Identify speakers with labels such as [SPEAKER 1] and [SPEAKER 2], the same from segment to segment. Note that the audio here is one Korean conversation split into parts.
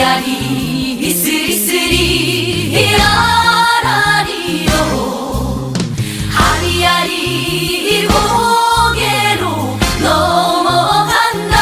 [SPEAKER 1] 아리아리 스리스리 아라리요 아리아리 고개로 넘어간다.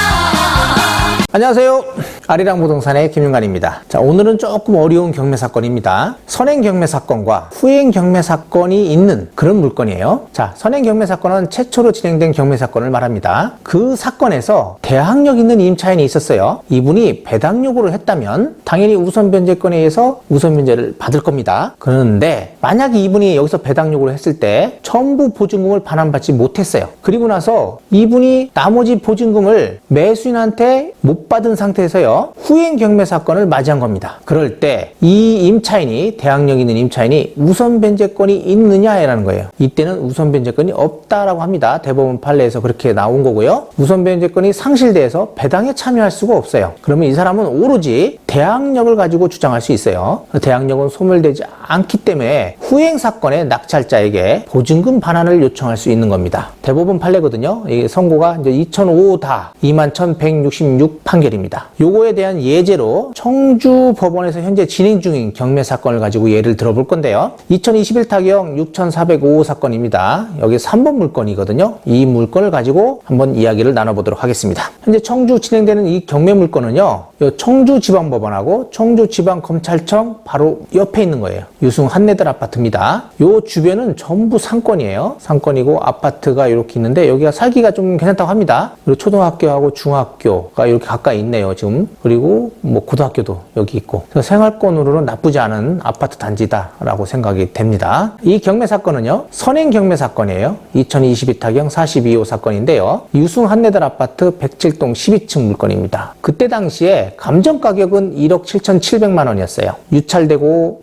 [SPEAKER 2] 안녕하세요. 아리랑 부동산의 김윤관입니다. 자, 오늘은 조금 어려운 경매 사건입니다. 선행 경매 사건과 후행 경매 사건이 있는 그런 물건이에요. 자, 선행 경매 사건은 최초로 진행된 경매 사건을 말합니다. 그 사건에서 대항력 있는 임차인이 있었어요. 이분이 배당 요구를 했다면 당연히 우선 변제권에 의해서 우선 변제를 받을 겁니다. 그런데 만약에 이분이 여기서 배당 요구를 했을 때 전부 보증금을 반환받지 못했어요. 그리고 나서 이분이 나머지 보증금을 매수인한테 못 받은 상태에서요, 후행 경매 사건을 맞이한 겁니다. 그럴 때 이 임차인이, 대항력 있는 임차인이 우선 변제권이 있느냐라는 거예요. 이때는 우선 변제권이 없다라고 합니다. 대법원 판례에서 그렇게 나온 거고요. 우선 변제권이 상실돼서 배당에 참여할 수가 없어요. 그러면 이 사람은 오로지 대항력을 가지고 주장할 수 있어요. 대항력은 소멸되지 않기 때문에 후행 사건의 낙찰자에게 보증금 반환을 요청할 수 있는 겁니다. 대법원 판례거든요. 이 선고가 이제 2005다 21,166 판결입니다. 요거에 대한 예제로 청주 법원에서 현재 진행 중인 경매 사건을 가지고 예를 들어볼 건데요. 2021 타경 6,405 사건입니다. 여기 3번 물건이거든요. 이 물건을 가지고 한번 이야기를 나눠보도록 하겠습니다. 현재 청주 진행되는 이 경매 물건은요, 청주지방법원하고 청주지방검찰청 바로 옆에 있는 거예요. 유승 한내들 아파트입니다. 요 주변은 전부 상권이에요. 상권이고 아파트가 이렇게 있는데 여기가 살기가 좀 괜찮다고 합니다. 그리고 초등학교하고 중학교가 이렇게 가까이 있네요, 지금. 그리고 뭐 고등학교도 여기 있고. 그래서 생활권으로는 나쁘지 않은 아파트 단지다라고 생각이 됩니다. 이 경매 사건은요, 선행 경매 사건이에요. 2022 타경 42호 사건인데요. 유승 한내들 아파트 107동 12층 물건입니다. 그때 당시에 감정 가격은 1억 7,700만 원이었어요. 유찰되고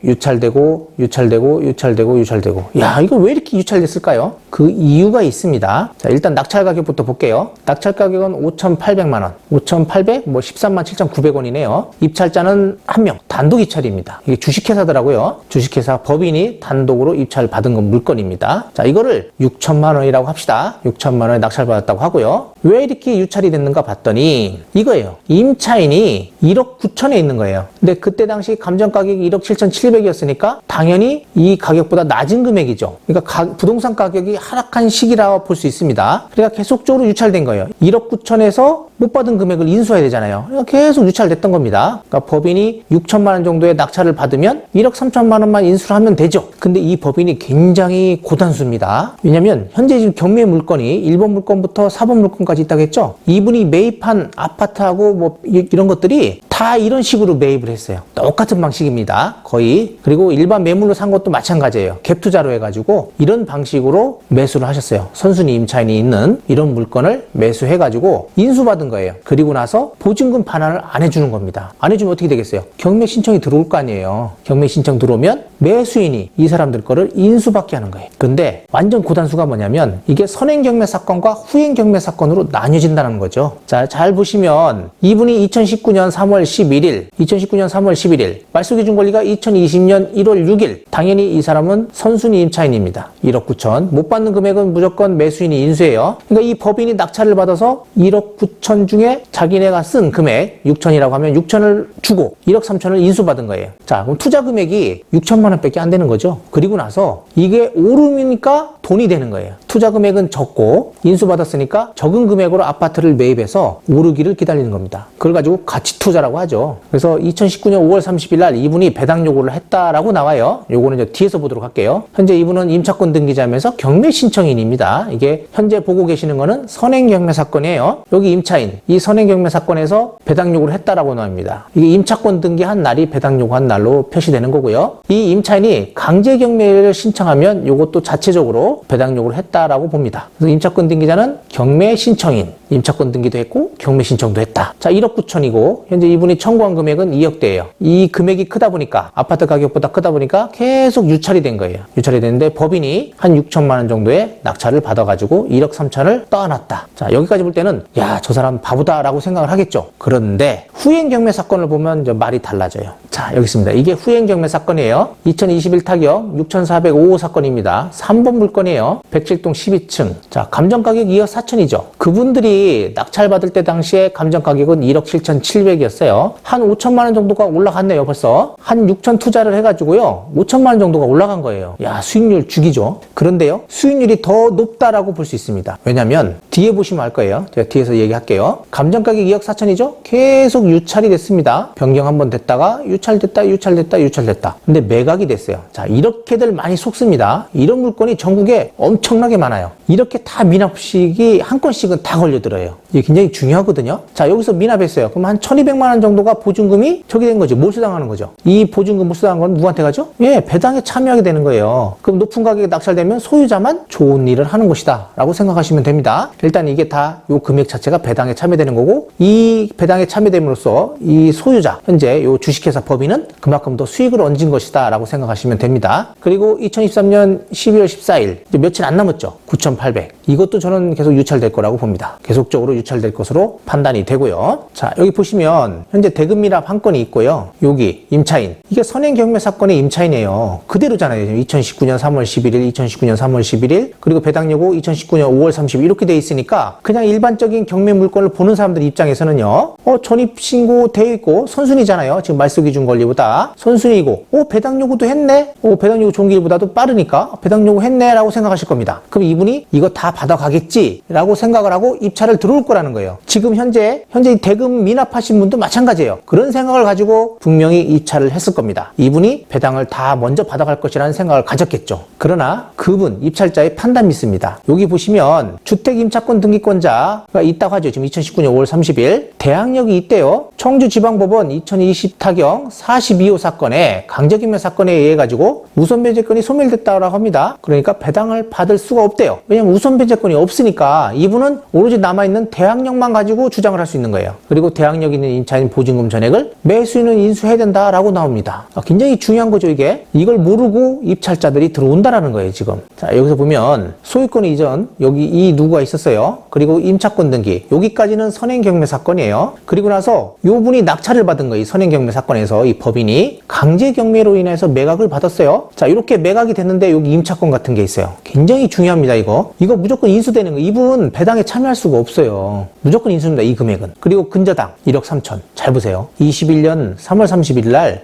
[SPEAKER 2] 야, 이거 왜 이렇게 유찰됐을까요? 그 이유가 있습니다. 자, 일단 낙찰 가격부터 볼게요. 낙찰 가격은 5,800만 원. 5,800? 뭐 137,900원이네요. 입찰자는 한 명, 단독 입찰입니다. 이게 주식회사더라고요. 주식회사 법인이 단독으로 입찰 받은 건 물건입니다. 자, 이거를 6천만 원이라고 합시다. 6천만 원에 낙찰 받았다고 하고요. 왜 이렇게 유찰이 됐는가 봤더니 이거예요. 임차인이 1억 9천에 있는 거예요. 근데 그때 당시 감정 가격이 1억 7,700이었으니까 당연히 이 가격보다 낮은 금액이죠. 그러니까 부동산 가격이 하락한 시기라고 볼 수 있습니다. 그러니까 계속적으로 유찰된 거예요. 1억 9천에서 못 받은 금액을 인수해야 되잖아요. 그러니까 계속 유찰됐던 겁니다. 그러니까 법인이 6천만 원 정도의 낙찰을 받으면 1억 3천만 원만 인수를 하면 되죠. 근데 이 법인이 굉장히 고단수입니다. 왜냐면 현재 지금 경매 물건이 1번 물건부터 4번 물건까지 있다고 했죠. 이분이 매입한 아파트하고 뭐 이런 것들이 다 이런 식으로 매입을 했어요. 똑같은 방식입니다. 거의. 그리고 일반 매물로 산 것도 마찬가지예요. 갭 투자로 해가지고 이런 방식으로 매수를 하셨어요. 선순위 임차인이 있는 이런 물건을 매수해가지고 인수받은 거예요. 그리고 나서 보증금 반환을 안 해주는 겁니다. 안 해주면 어떻게 되겠어요? 경매 신청이 들어올 거 아니에요. 경매 신청 들어오면 매수인이 이 사람들 거를 인수받게 하는 거예요. 근데 완전 고단수가 뭐냐면 이게 선행 경매 사건과 후행 경매 사건으로 나뉘어진다는 거죠. 자, 잘 보시면 이분이 2019년 3월 11일 말소기준 권리가 2020년 1월 6일 당연히 이 사람은 선순위 임차인입니다. 1억 9천 못 받는 금액은 무조건 매수인이 인수해요. 그러니까 이 법인이 낙찰을 받아서 1억 9천 중에 자기네가 쓴 금액 6천이라고 하면 6천을 주고 1억 3천을 인수받은 거예요. 자, 그럼 투자 금액이 6천만 원밖에 안 되는 거죠. 그리고 나서 이게 오름이니까 돈이 되는 거예요. 투자 금액은 적고 인수받았으니까 적은 금액으로 아파트를 매입해서 오르기를 기다리는 겁니다. 그걸 가지고 가치 투자라고 하죠. 그래서 2019년 5월 30일 날 이분이 배당 요구를 했다라고 나와요. 요거는 이제 뒤에서 보도록 할게요. 현재 이분은 임차권 등기자면서 경매 신청인입니다. 이게 현재 보고 계시는 거는 선행 경매 사건이에요. 여기 임차인, 이 선행 경매 사건에서 배당 요구를 했다라고 나옵니다. 이게 임차권 등기한 날이 배당 요구한 날로 표시되는 거고요. 이 임차인이 강제 경매를 신청하면 요것도 자체적으로 배당 요구를 했다라고 봅니다. 그래서 임차권 등기자는 경매 신청인, 임차권 등기도 했고 경매 신청도 했다. 자, 1억 9천이고 현재 이분이 청구한 금액은 2억대예요. 이 금액이 크다 보니까, 아파트 가격보다 크다 보니까 계속 유찰이 된 거예요. 유찰이 됐는데 법인이 한 6천만 원 정도의 낙찰을 받아가지고 1억 3천을 떠안았다. 자, 여기까지 볼 때는 야, 저 사람 바보다라고 생각을 하겠죠. 그런데 후행 경매 사건을 보면 이제 말이 달라져요. 자, 여기 있습니다. 이게 후행 경매 사건이에요. 2021 타경 6,405호 사건입니다. 3번 물건 사건이에요. 백칠동 12층. 자, 감정가격 2억 4천이죠. 그분들이 낙찰받을 때 당시에 감정가격은 1억 7,700이었어요. 한 5천만 원 정도가 올라갔네요, 벌써. 한 6천 투자를 해가지고요. 5천만 원 정도가 올라간 거예요. 야, 수익률 죽이죠. 그런데요, 수익률이 더 높다라고 볼 수 있습니다. 왜냐면, 뒤에 보시면 알 거예요. 제가 뒤에서 얘기할게요. 감정가격 2억 4천이죠? 계속 유찰이 됐습니다. 변경 한번 됐다가 유찰됐다. 근데 매각이 됐어요. 자, 이렇게들 많이 속습니다. 이런 물건이 전국에 엄청나게 많아요. 이렇게 다 미납식이 한 건씩은 다 걸려들어요. 이게 굉장히 중요하거든요. 자, 여기서 미납했어요. 그럼 한 1,200만 원 정도가 보증금이 저기 된 거죠. 몰수당하는 거죠. 이 보증금 몰수당한 건 누구한테 가죠? 예, 배당에 참여하게 되는 거예요. 그럼 높은 가격에 낙찰되면 소유자만 좋은 일을 하는 것이다 라고 생각하시면 됩니다. 일단 이게 다 요 금액 자체가 배당에 참여되는 거고, 이 배당에 참여됨으로써 이 소유자, 현재 요 주식회사 법인은 그만큼 더 수익을 얹은 것이다 라고 생각하시면 됩니다. 그리고 2023년 12월 14일 이제 며칠 안 남았죠. 9,800. 이것도 저는 계속 유찰될 거라고 봅니다. 계속적으로 유찰될 것으로 판단이 되고요. 자, 여기 보시면 현재 대금 미납 한 건이 있고요. 여기 임차인. 이게 선행 경매 사건의 임차인이에요. 그대로잖아요. 2019년 3월 11일, 2019년 3월 11일, 그리고 배당 요구 2019년 5월 30일 이렇게 돼 있으니까 그냥 일반적인 경매 물건을 보는 사람들 입장에서는요. 전입신고 되어 있고 선순위잖아요. 지금 말소기준 권리보다 선순위이고, 배당 요구도 했네. 배당 요구 종기일보다도 빠르니까 배당 요구 했네 라고 생각하실 겁니다. 그럼 이분이 이거 다 받아가겠지 라고 생각을 하고 입찰을 들어올 거라는 거예요. 지금 현재 대금 미납하신 분도 마찬가지예요. 그런 생각을 가지고 분명히 입찰을 했을 겁니다. 이분이 배당을 다 먼저 받아갈 것이라는 생각을 가졌겠죠. 그러나 그분 입찰자의 판단 믿습니다. 여기 보시면 주택임차권 등기권자가 있다고 하죠. 지금 2019년 5월 30일 대항력이 있대요. 청주지방법원 2020 타경 42호 사건에 강제경매 사건에 의해 가지고 우선변제권이 소멸됐다고 합니다. 그러니까 배당을 받을 수가 없대요. 왜냐면 우선변제권이 없으니까 이분은 오로지 남아있는 대항력만 가지고 주장을 할 수 있는 거예요. 그리고 대항력 있는 임차인 보증금 전액을 매수인은 인수해야 된다라고 나옵니다. 굉장히 중요한 거죠, 이게. 이걸 모르고 입찰자들이 들어온다라는 거예요, 지금. 자, 여기서 보면 소유권 이전, 여기 이 누구가 있었어요. 그리고 임차권 등기, 여기까지는 선행경매 사건이에요. 그리고 나서 요 분이 낙찰을 받은 거예요. 이 선행경매 사건에서 이 법인이 강제경매로 인해서 매각을 받았어요. 자, 이렇게 매각이 됐는데 여기 임차권 같은 게 있어요. 굉장히 중요합니다, 이거. 이거 무조건 인수되는 거. 이분 배당에 참여할 수가 없어요. 무조건 인수입니다, 이 금액은. 그리고 근저당 1억 3천. 잘 보세요. 21년 3월 30일 날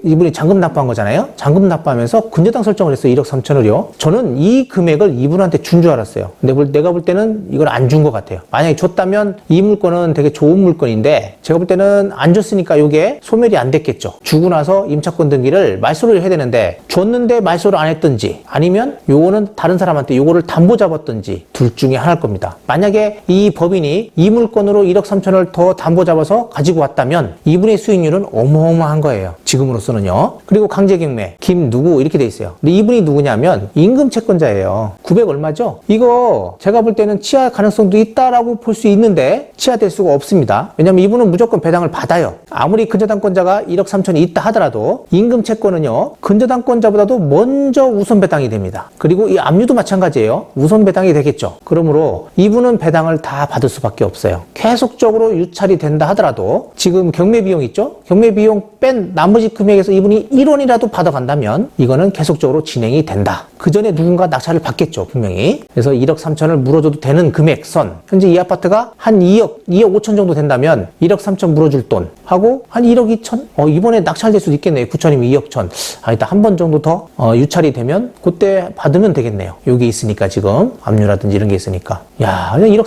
[SPEAKER 2] 이분이 잔금 납부한 거잖아요. 잔금 납부하면서 근저당 설정을 했어요. 1억 3천을요. 저는 이 금액을 이분한테 준 줄 알았어요. 근데 내가 볼 때는 이걸 안 준 것 같아요. 만약에 줬다면 이 물건은 되게 좋은 물건인데 제가 볼 때는 안 줬으니까 이게 소멸이 안 됐겠죠. 주고 나서 임차권 등기를 말소를 해야 되는데 줬는데 말소를 안 했든지 아니면 요거는 다른 사람한테 요거를 담보 잡았든지 둘 중에 하나일 겁니다. 만약에 이 법인이 이 물건으로 1억 3천을 더 담보 잡아서 가지고 왔다면 이분의 수익률은 어마어마한 거예요. 지금으로서는요. 그리고 강제경매 김 누구 이렇게 돼 있어요. 근데 이분이 누구냐면 임금 채권자예요. 900 얼마죠? 이거 제가 볼 때는 치하 가능성도 있다라고 볼 수 있는데 치하될 수가 없습니다. 왜냐면 이분은 무조건 배당을 받아요. 아무리 근저당권자가 1억 3천이 있다 하더라도 임금 채권은요. 근저당권자보다도 먼저 우선 배당이 됩니다. 그리고 이 압류도 마찬가지예요. 우선 배당이 되겠죠. 그러므로 이분은 배당을 다 받을 수밖에 없어요. 계속적으로 유찰이 된다 하더라도 지금 경매 비용 있죠? 경매 비용 뺀 나머지 금액에서 이분이 1원이라도 받아간다면 이거는 계속적으로 진행이 된다. 그 전에 누군가 낙찰을 받겠죠, 분명히. 그래서 1억 3천을 물어줘도 되는 금액선. 현재 이 아파트가 한 2억 5천 정도 된다면 1억 3천 물어줄 돈 하고 한 1억 2천? 이번에 낙찰될 수도 있겠네요. 9천이면 2억 천. 일단 한 번 정도 더 유찰이 되면 그때 받으면 되겠네요. 여기 있으니까 지금 압류라든지 이런 게 있으니까. 야, 그냥 1억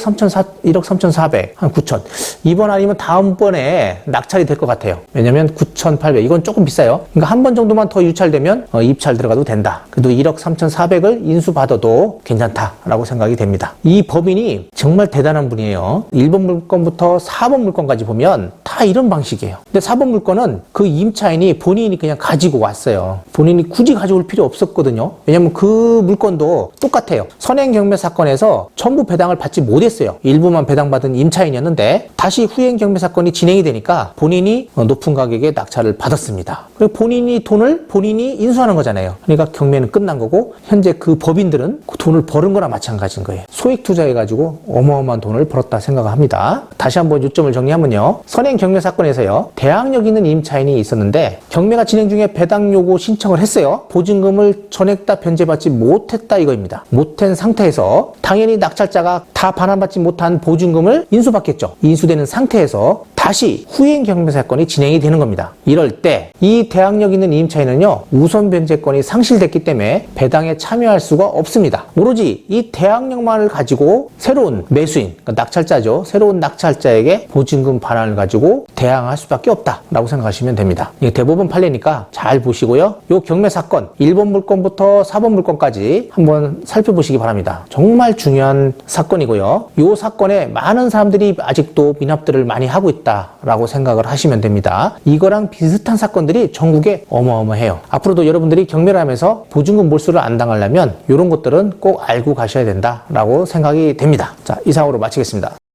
[SPEAKER 2] 3,400, 한 9천. 이번 아니면 다음번에 낙찰이 될 것 같아요. 왜냐면 9,800. 이건 조금 비싸요. 그러니까 한 번 정도만 더 유찰되면 입찰 들어가도 된다. 그래도 1억 3,400을 인수받아도 괜찮다라고 생각이 됩니다. 이 법인이 정말 대단한 분이에요. 1번 물건부터 4번 물건까지 보면 다 이런 방식이에요. 근데 4번 물건은 그 임차인이 본인이 그냥 가지고 왔어요. 본인이 굳이 가져올 필요 없었거든요. 왜냐면 그 물건도 똑같아요. 선행경매 사건에서 전부 배당을 받지 못했어요. 일부만 배당받은 임차인이었는데 다시 후행경매 사건이 진행이 되니까 본인이 높은 가격에 낙찰을 받았습니다. 그리고 본인이 돈을 본인이 인수하는 거잖아요. 그러니까 경매는 끝난 거고 현재 그 법인들은 그 돈을 벌은 거나 마찬가지인 거예요. 소액 투자해가지고 어마어마한 돈을 벌었다 생각합니다. 다시 한번 요점을 정리하면요. 선행 후행 경매 사건에서요, 대항력 있는 임차인이 있었는데 경매가 진행 중에 배당 요구 신청을 했어요. 보증금을 전액 다 변제받지 못했다 이거입니다. 못한 상태에서 당연히 낙찰자가 다 반환받지 못한 보증금을 인수받겠죠. 인수되는 상태에서 다시 후행 경매 사건이 진행이 되는 겁니다. 이럴 때 이 대항력 있는 임차인은요, 우선 변제권이 상실됐기 때문에 배당에 참여할 수가 없습니다. 오로지 이 대항력만을 가지고 새로운 매수인, 그러니까 낙찰자죠. 새로운 낙찰자에게 보증금 반환을 가지고 대항할 수밖에 없다라고 생각하시면 됩니다. 이게 대법원 판례니까 잘 보시고요. 이 경매 사건 1번 물건부터 4번 물건까지 한번 살펴보시기 바랍니다. 정말 중요한 사건이고요. 이 사건에 많은 사람들이 아직도 미납들을 많이 하고 있다라고 생각을 하시면 됩니다. 이거랑 비슷한 사건들이 전국에 어마어마해요. 앞으로도 여러분들이 경매를 하면서 보증금 몰수를 안 당하려면 이런 것들은 꼭 알고 가셔야 된다라고 생각이 됩니다. 자, 이상으로 마치겠습니다.